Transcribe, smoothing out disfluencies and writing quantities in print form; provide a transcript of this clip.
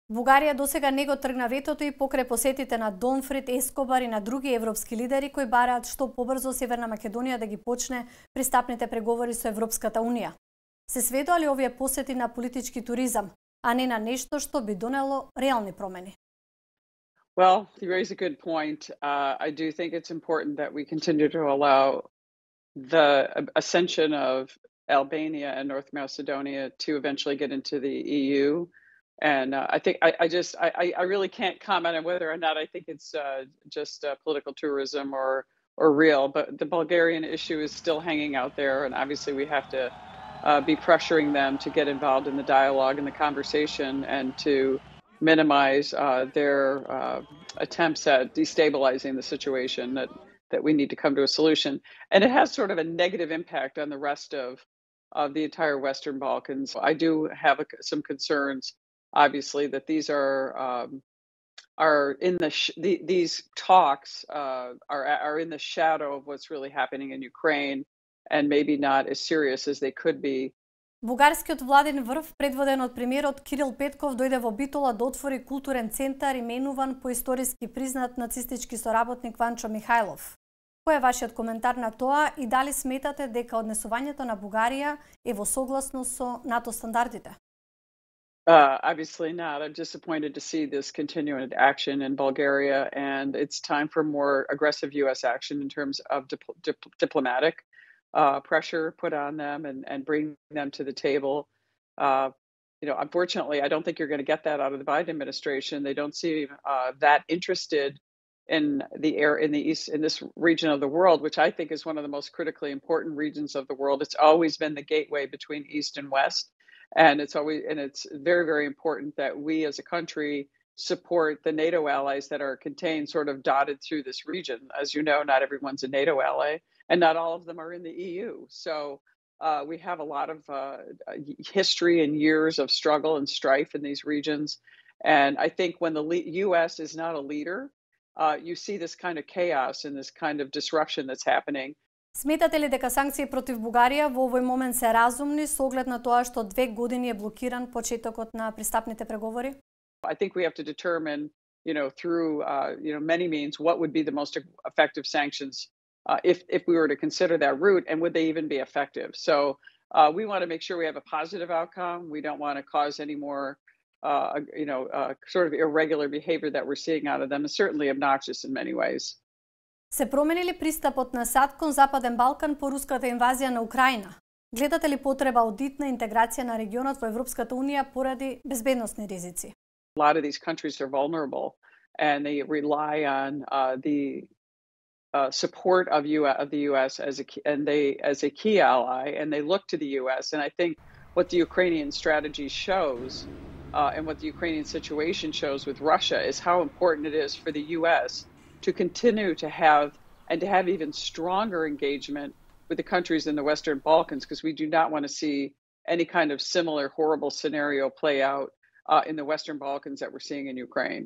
Бугарија досега не го тргна ветото и покрај посетите на Донфрид, Ескобар и на други европски лидери кои бараат што побрзо Северна Македонија да ги почне пристапните преговори со Европската Унија. Се сведоа ли овие посети на политички туризам, а не на нешто што би донело реални промени? Well, you raise a good point. I do think it's important that we continue to allow the ascension of Albania and North Macedonia to eventually get into the EU. And I think I really can't comment on whether or not I think it's just political tourism or real. But the Bulgarian issue is still hanging out there, and obviously we have to be pressuring them to get involved in the dialogue and the conversation, and to minimize their attempts at destabilizing the situation. That we need to come to a solution, and it has sort of a negative impact on the rest of the entire Western Balkans. I do have some concerns, obviously, that these are in these talks are in the shadow of what's really happening in Ukraine, and maybe not as serious as they could be. Бугарскиот владен врв, предводен од премиерот Кирил Петков, дојде во Битола да отвори културен центар именуван по историски признат нацистички соработник Ванчо Михајлов. Кој е вашиот коментар на тоа и дали сметате дека однесувањето на Бугарија е во согласно со НАТО стандардите? Obviously not. I'm disappointed to see this continuing action in Bulgaria, and it's time for more aggressive U.S. action in terms of diplomatic pressure put on them and bring them to the table. Unfortunately, I don't think you're going to get that out of the Biden administration. They don't seem that interested in the east, in this region of the world, which I think is one of the most critically important regions of the world. It's always been the gateway between East and West, and it's very, very important that we as a country support the NATO allies that are contained, sort of dotted through this region. As you know, not everyone's a NATO ally, and not all of them are in the EU. So we have a lot of history and years of struggle and strife in these regions. And I think when the U.S. is not a leader, you see this kind of chaos and this kind of disruption that's happening. Сметате ли дека санкции против Бугарија во овој момент се разумни со оглед на тоа што 2 години е блокиран почетокот на пристапните преговори? I think we have to determine, through many means, what would be the most effective sanctions if we were to consider that route, and would they even be effective? So we want to make sure we have a positive outcome. We don't want to cause any more sort of irregular behavior that we're seeing out of them. Is certainly obnoxious in many ways. Се промени ли пристапот на САД кон Западен Балкан по руската инвазија на Украина? Гледате ли потреба од итна интеграција на регионот во Европската Унија поради безбедносни ризици? A lot of these countries are vulnerable, and they rely on the support of the U.S. as a key ally, and they look to the U.S. And I think what the Ukrainian strategy shows, and what the Ukrainian situation shows with Russia, is how important it is for the U.S. to continue to have even stronger engagement with the countries in the Western Balkans, because we do not want to see any kind of similar horrible scenario play out in the Western Balkans that we're seeing in Ukraine.